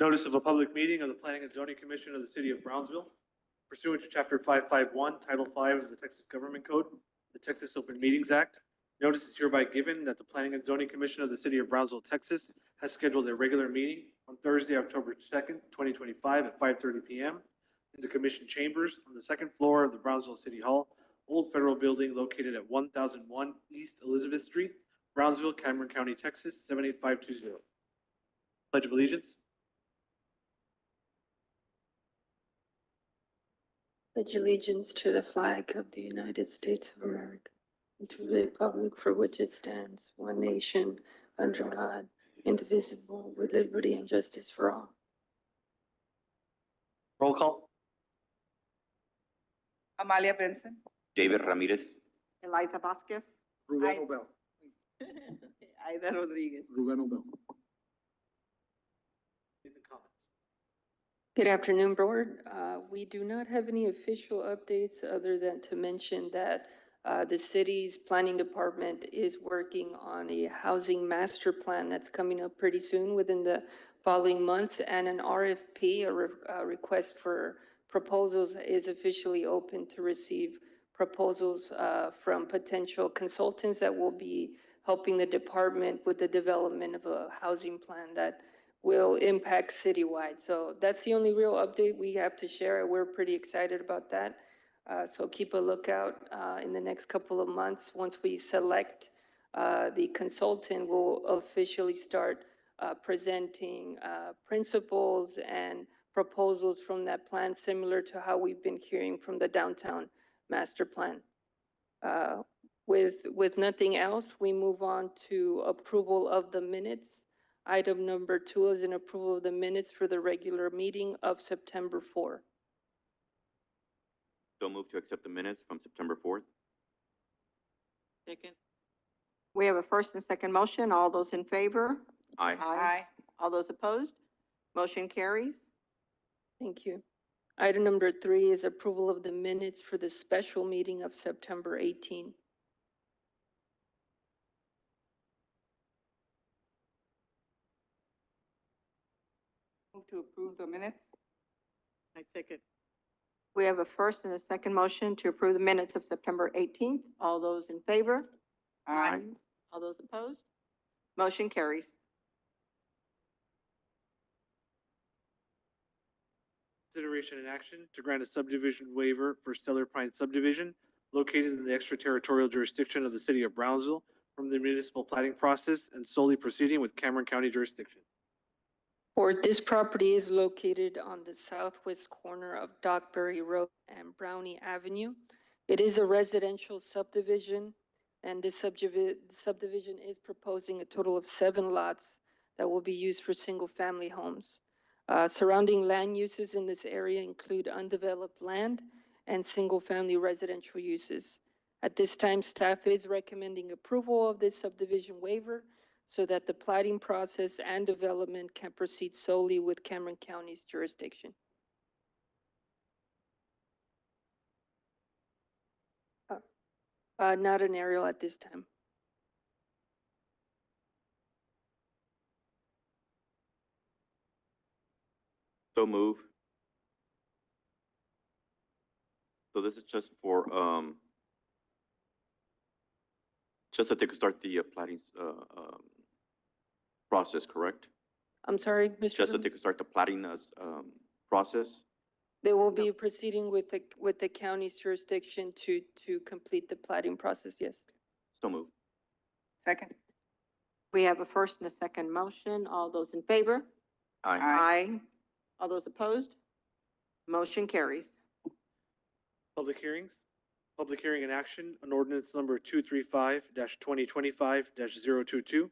Notice of a public meeting of the Planning and Zoning Commission of the City of Brownsville pursuant to Chapter 551, Title 5 of the Texas Government Code, the Texas Open Meetings Act. Notice is hereby given that the Planning and Zoning Commission of the City of Brownsville, Texas has scheduled a regular meeting on Thursday, October 2nd, 2025 at 5:30 p.m. in the Commission Chambers on the second floor of the Brownsville City Hall, Old Federal Building located at 1001 East Elizabeth Street, Brownsville, Cameron County, Texas, 78520. Pledge of Allegiance. Pledge allegiance to the flag of the United States of America and to the republic for which it stands, one nation, under God, indivisible, with liberty and justice for all. Roll call. Amalia Benson. David Ramirez. Eliza Vasquez. Ruben Aye. Obel. Aida Rodriguez. Ruben Obel. Any comments? Good afternoon, Board. We do not have any official updates other than to mention that the city's planning department is working on a housing master plan that's coming up pretty soon within the following months, and an RFP, a request for proposals, is officially open to receive proposals from potential consultants that will be helping the department with the development of a housing plan that will impact citywide. So that's the only real update we have to share. We're pretty excited about that. So keep a lookout in the next couple of months. Once we select the consultant, we'll officially start presenting principles and proposals from that plan, similar to how we've been hearing from the downtown master plan. With nothing else, we move on to approval of the minutes. Item number 2 is an approval of the minutes for the regular meeting of September 4. So move to accept the minutes from September 4th. Second. We have a first and second motion. All those in favor? Aye. Aye. All those opposed? Motion carries. Thank you. Item number 3 is approval of the minutes for the special meeting of September 18. Move to approve the minutes. I second. We have a first and a second motion to approve the minutes of September 18th. All those in favor? Aye. All those opposed? Motion carries. Consideration and action to grant a subdivision waiver for Stellar Pine subdivision located in the extraterritorial jurisdiction of the city of Brownsville from the municipal plating process and solely proceeding with Cameron County jurisdiction. This property is located on the southwest corner of Dockberry Road and Brownie Avenue. It is a residential subdivision, and this subdivision is proposing a total of 7 lots that will be used for single-family homes. Surrounding land uses in this area include undeveloped land and single-family residential uses. At this time, staff is recommending approval of this subdivision waiver so that the plating process and development can proceed solely with Cameron County's jurisdiction. Not an aerial at this time. So move. So this is just for, just that they could start the plating, process, correct? I'm sorry, Mr. Just that Dillon? they could start the plating, process? They will be proceeding with the county's jurisdiction to complete the plating process, yes. So move. Second. We have a first and a second motion. All those in favor? Aye. Aye. All those opposed? Motion carries. Public hearings. Public hearing and action on ordinance number 235-2025-022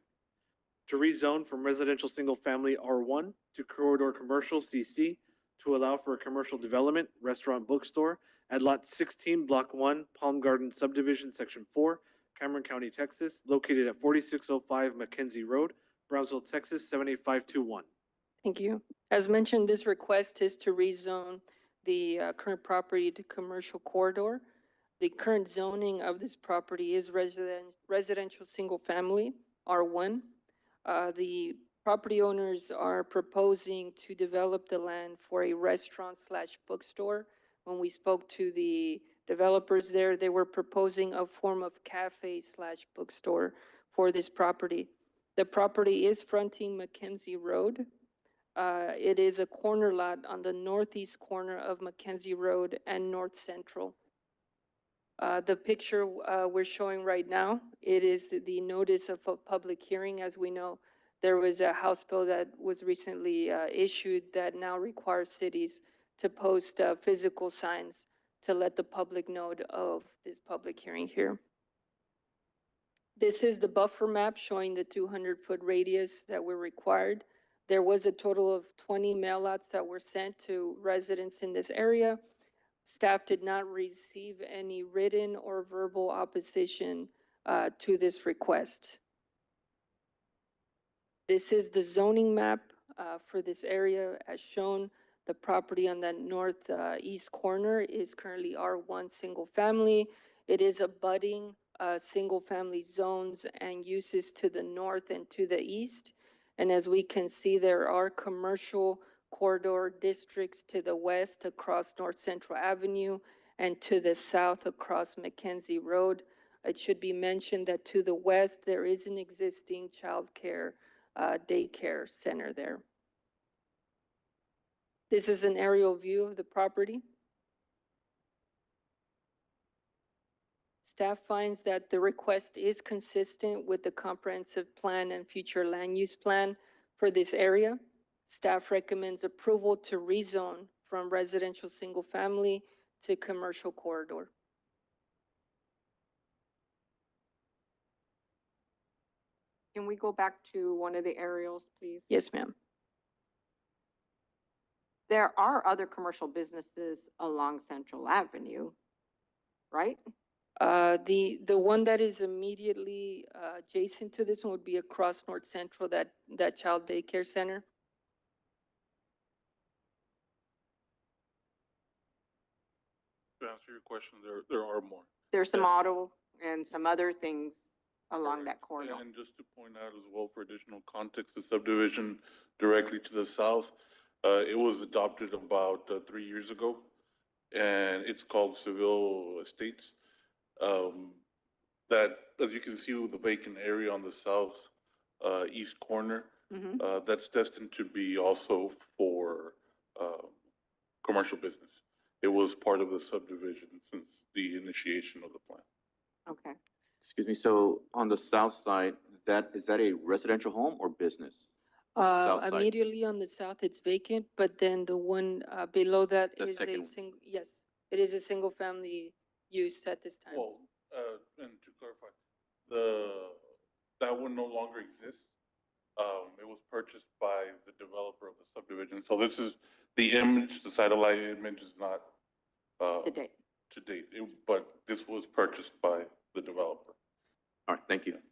to rezone from residential single-family R1 to corridor commercial CC to allow for a commercial development, restaurant, bookstore at Lot 16, Block 1, Palm Garden Subdivision, Section 4, Cameron County, Texas, located at 4605 Mackenzie Road, Brownsville, Texas, 78521. Thank you. As mentioned, this request is to rezone the current property to commercial corridor. The current zoning of this property is residential single-family, R1. The property owners are proposing to develop the land for a restaurant/bookstore. When we spoke to the developers there, they were proposing a form of cafe/bookstore for this property. The property is fronting Mackenzie Road. It is a corner lot on the northeast corner of Mackenzie Road and North Central. The picture we're showing right now, it is the notice of a public hearing. As we know, there was a House bill that was recently issued that now requires cities to post physical signs to let the public know of this public hearing here. This is the buffer map showing the 200-foot radius that were required. There was a total of 20 mailouts that were sent to residents in this area. Staff did not receive any written or verbal opposition to this request. This is the zoning map for this area as shown. The property on the northeast corner is currently R1 single family. It is abutting single family zones and uses to the north and to the east. And as we can see, there are commercial corridor districts to the west across North Central Avenue and to the south across Mackenzie Road. It should be mentioned that to the west, there is an existing childcare daycare center there. This is an aerial view of the property. Staff finds that the request is consistent with the comprehensive plan and future land use plan for this area. Staff recommends approval to rezone from residential single family to commercial corridor. Can we go back to one of the aerials, please? Yes, ma'am. There are other commercial businesses along Central Avenue, right? The one that is immediately adjacent to this one would be across North Central, that child daycare center. To answer your question, there are more. There's some Yeah. auto and some other things along that Correct. corridor. And just to point out as well, for additional context, the subdivision directly to the south, it was adopted about 3 years ago, and it's called Seville Estates. That, as you can see with the vacant area on the south east corner, Mhm. that's destined to be also for commercial business. It was part of the subdivision since the initiation of the plan. Okay. Excuse me, so on the south side, is that a residential home or business? On the south side? Immediately on the south, it's vacant, but then the one below that The is second a one. single, yes, it is a single family use at this time. Well, and to clarify, that one no longer exists. It was purchased by the developer of the subdivision. So this is the image, the satellite image is not, Today. to date, but this was purchased by the developer. All right, thank you.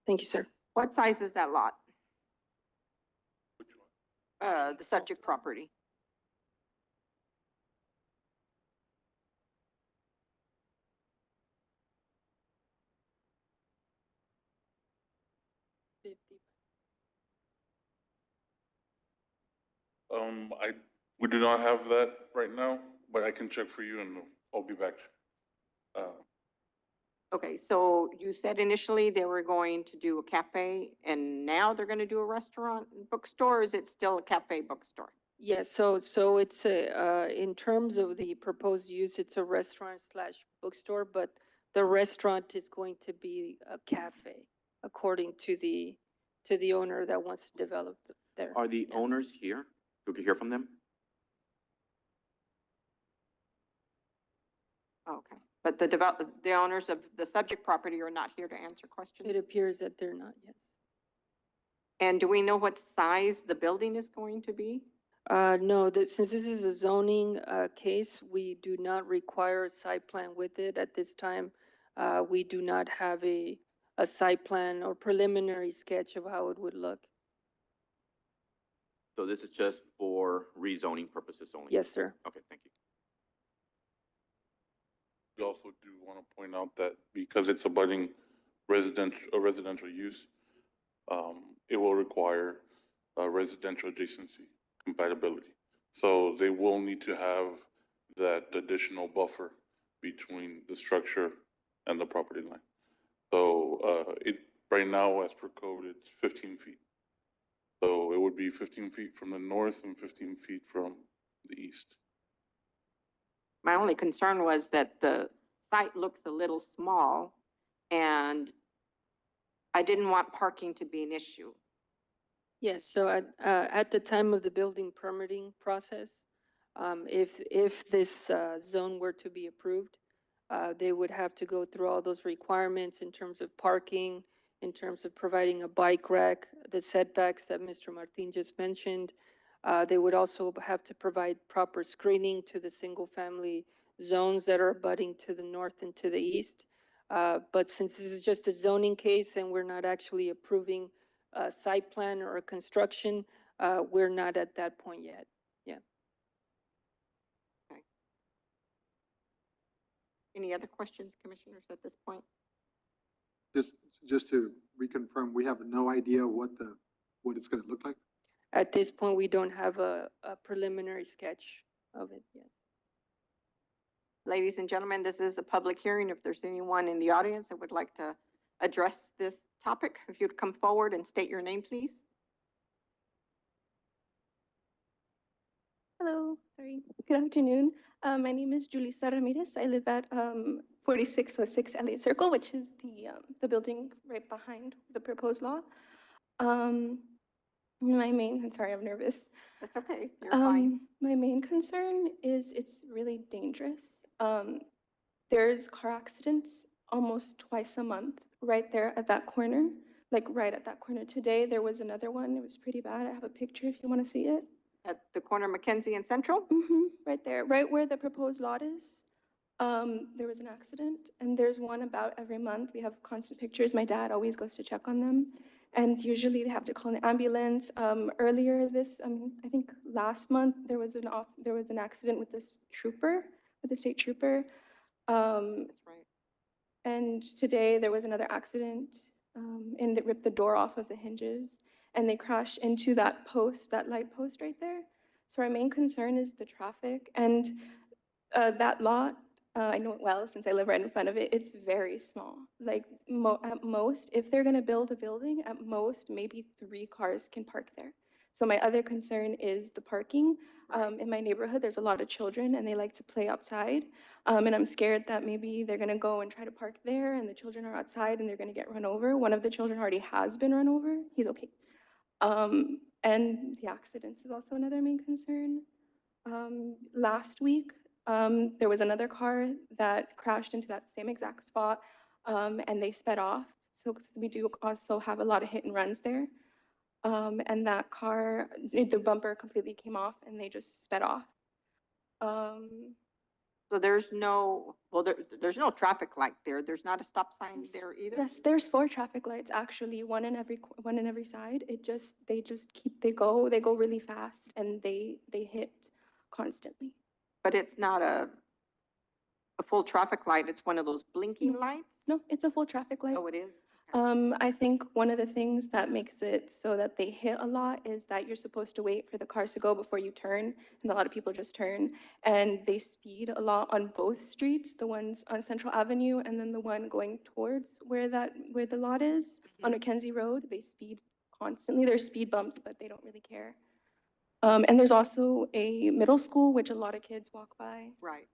Thank you, sir. What size is that lot? Which one? The subject property? We do not have that right now, but I can check for you and I'll be back. Okay, so you said initially they were going to do a cafe and now they're going to do a restaurant and bookstore, or is it still a cafe bookstore? Yes, so it's in terms of the proposed use, it's a restaurant slash bookstore, but the restaurant is going to be a cafe according to the owner that wants to develop there. Are the Yeah. owners here? We could hear from them? Okay, but the owners of the subject property are not here to answer questions? It appears that they're not, yes. And do we know what size the building is going to be? No, since this is a zoning case, we do not require a site plan with it at this time. We do not have a site plan or preliminary sketch of how it would look. So this is just for rezoning purposes only? Yes, sir. Okay, thank you. We also do want to point out that because it's abutting residential use, it will require residential adjacency compatibility. So they will need to have that additional buffer between the structure and the property line. So right now, as per code, it's 15 feet. So it would be 15 feet from the north and 15 feet from the east. My only concern was that the site looks a little small, and I didn't want parking to be an issue. Yes, so at the time of the building permitting process, if this zone were to be approved, they would have to go through all those requirements in terms of parking, in terms of providing a bike rack, the setbacks that Mr. Martin just mentioned. They would also have to provide proper screening to the single-family zones that are abutting to the north and to the east. But since this is just a zoning case and we're not actually approving a site plan or a construction, we're not at that point yet. Any other questions, commissioners, at this point? Just to reconfirm, we have no idea what it's gonna look like? At this point, we don't have a preliminary sketch of it yet. Ladies and gentlemen, this is a public hearing. If there's anyone in the audience that would like to address this topic, if you'd come forward and state your name, please. Hello, sorry. Good afternoon. My name is Julissa Ramirez. I live at 4606 Elliott Circle, which is the building right behind the proposed law. Sorry, I'm nervous. That's okay, you're fine. My main concern is it's really dangerous. There's car accidents almost twice a month right there at that corner, like right at that corner. Today, there was another one. It was pretty bad. I have a picture if you want to see it. At the corner of Mackenzie and Central? Right there, right where the proposed lot is. There was an accident, and there's one about every month. We have constant pictures. My dad always goes to check on them, and usually they have to call an ambulance. Earlier I think last month, there was an accident with this trooper, with the state trooper. That's right. And today there was another accident, and it ripped the door off of the hinges, and they crashed into that post, that light post right there. So our main concern is the traffic, and that lot, I know it well since I live right in front of it, it's very small. Like at most, if they're gonna build a building, at most, maybe 3 cars can park there. So my other concern is the parking. In my neighborhood, there's a lot of children and they like to play outside. And I'm scared that maybe they're gonna go and try to park there and the children are outside and they're gonna get run over. One of the children already has been run over. He's okay. And the accidents is also another main concern. Last week, there was another car that crashed into that same exact spot, and they sped off. So we do also have a lot of hit and runs there. And that car, the bumper completely came off and they just sped off. So there's no traffic light there. There's not a stop sign there either? Yes, there's 4 traffic lights, actually, one in every side. They go really fast and they hit constantly. But it's not a full traffic light. It's one of those blinking lights? No, it's a full traffic light. Oh, it is? I think one of the things that makes it so that they hit a lot is that you're supposed to wait for the cars to go before you turn, and a lot of people just turn, and they speed a lot on both streets, the ones on Central Avenue and then the one going towards where the lot is on Mackenzie Road. They speed constantly. There's speed bumps, but they don't really care. And there's also a middle school, which a lot of kids walk by. Right.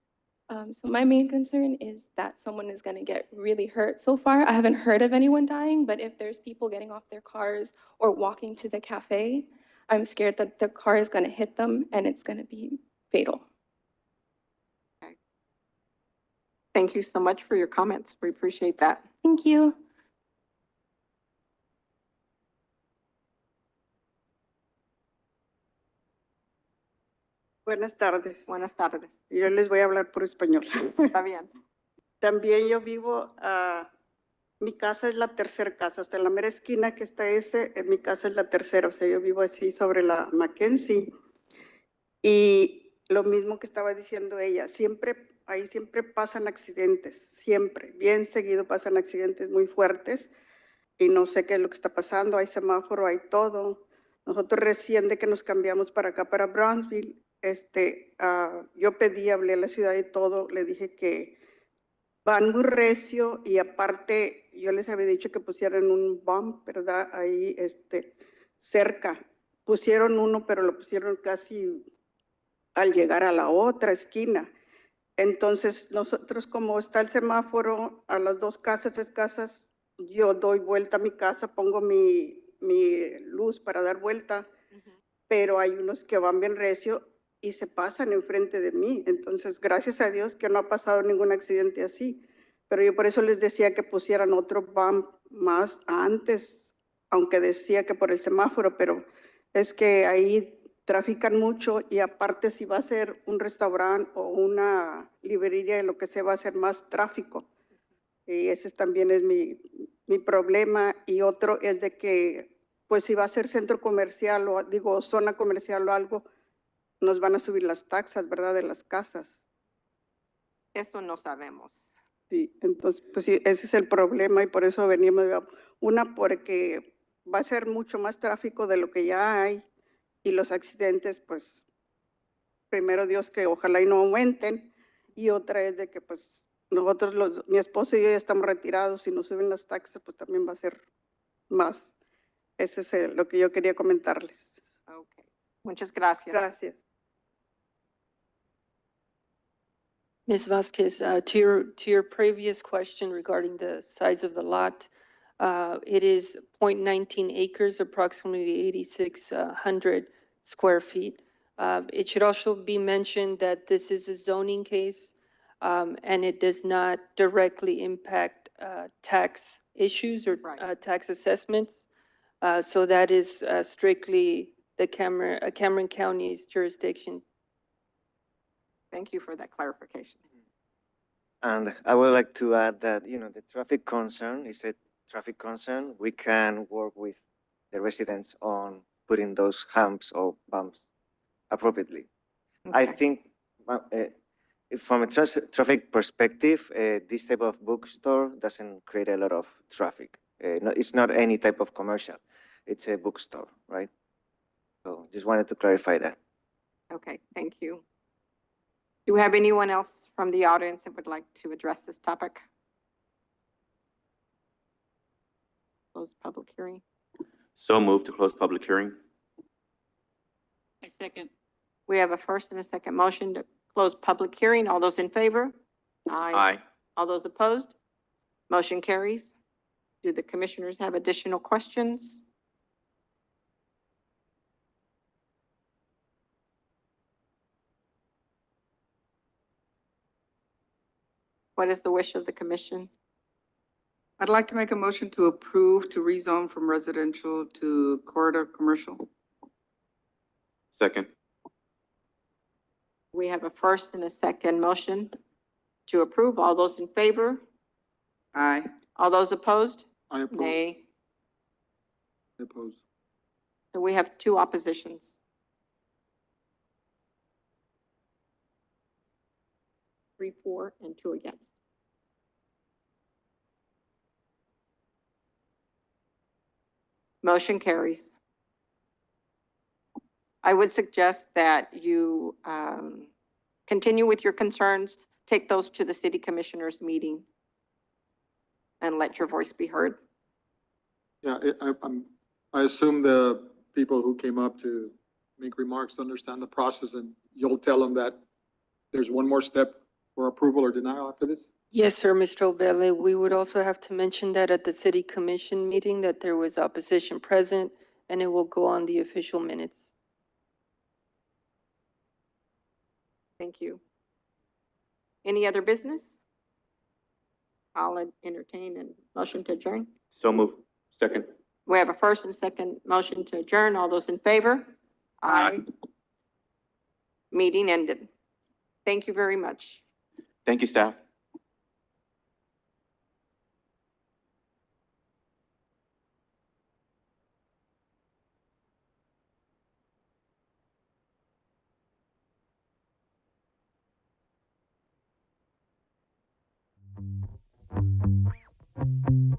So my main concern is that someone is going to get really hurt. So far, I haven't heard of anyone dying, but if there's people getting off their cars or walking to the cafe, I'm scared that the car is going to hit them and it's going to be fatal. Okay. Thank you so much for your comments. We appreciate that. Thank you. Buenas tardes. Buenas tardes. Yo les voy a hablar por español. Está bien. También yo vivo, mi casa es la tercera casa, o sea, en la mera esquina que está en mi casa es la tercera, o sea, yo vivo así sobre la Mackenzie. Y lo mismo que estaba diciendo ella, ahí siempre pasan accidentes, siempre, bien seguido pasan accidentes muy fuertes y no sé qué es lo que está pasando, hay semáforo, hay todo. Nosotros recién de que nos cambiamos para acá, para Brownsville, yo hablé a la ciudad y todo, le dije que van muy recio y aparte yo les había dicho que pusieran un bump, ¿verdad? Ahí cerca. Pusieron uno, pero lo pusieron casi al llegar a la otra esquina. Entonces, nosotros como está el semáforo a las 2 casas, 3 casas, yo doy vuelta a mi casa, pongo mi luz para dar vuelta, pero hay unos que van bien recio y se pasan enfrente de mí. Entonces, gracias a Dios que no ha pasado ningún accidente así. Pero yo por eso les decía que pusieran otro bump más antes, aunque decía que por el semáforo, pero es que ahí trafican mucho y aparte si va a ser un restaurante o una librería, lo que sea, va a ser más tráfico. Y ese también es mi problema. Y otro es de que, pues si va a ser centro comercial o digo zona comercial o algo, nos van a subir las taxas, ¿verdad? De las casas. Eso no sabemos. Sí, entonces, pues sí, ese es el problema y por eso venimos. Una, porque va a ser mucho más tráfico de lo que ya hay y los accidentes, pues, primero Dios que ojalá y no aumenten. Y otra es de que, pues, nosotros, mi esposo y yo ya estamos retirados y nos suben las taxas, pues también va a ser más. Ese es lo que yo quería comentarles. Okay. Muchas gracias. Gracias. Ms. Vasquez, to your previous question regarding the size of the lot, it is 0.19 acres, approximately 8,600 square feet. It should also be mentioned that this is a zoning case, and it does not directly impact tax issues or Right. tax assessments. So that is strictly the Cameron County's jurisdiction. Thank you for that clarification. And I would like to add that, the traffic concern is a traffic concern. We can work with the residents on putting those humps or bumps appropriately. I Okay. think from a traffic perspective, this type of bookstore doesn't create a lot of traffic. It's not any type of commercial. It's a bookstore, right? So just wanted to clarify that. Okay, thank you. Do we have anyone else from the audience that would like to address this topic? Close public hearing. So moved to close public hearing. I second. We have a first and a second motion to close public hearing. All those in favor? Aye. All those opposed? Motion carries. Do the commissioners have additional questions? What is the wish of the commission? I'd like to make a motion to approve to rezone from residential to corridor commercial. Second. We have a first and a second motion to approve. All those in favor? Aye. All those opposed? I oppose. Nay. I oppose. So we have two oppositions. 3, 4, and 2 against. Motion carries. I would suggest that you continue with your concerns, take those to the city commissioners meeting and let your voice be heard. Yeah, I assume the people who came up to make remarks understand the process, and you'll tell them that there's one more step for approval or denial after this? Yes, sir, Mr. Obele. We would also have to mention that at the city commission meeting that there was opposition present, and it will go on the official minutes. Thank you. Any other business? I'll entertain a motion to adjourn. So moved. Second. We have a first and second motion to adjourn. All those in favor? Aye. Meeting ended. Thank you very much. Thank you, staff. Thank you.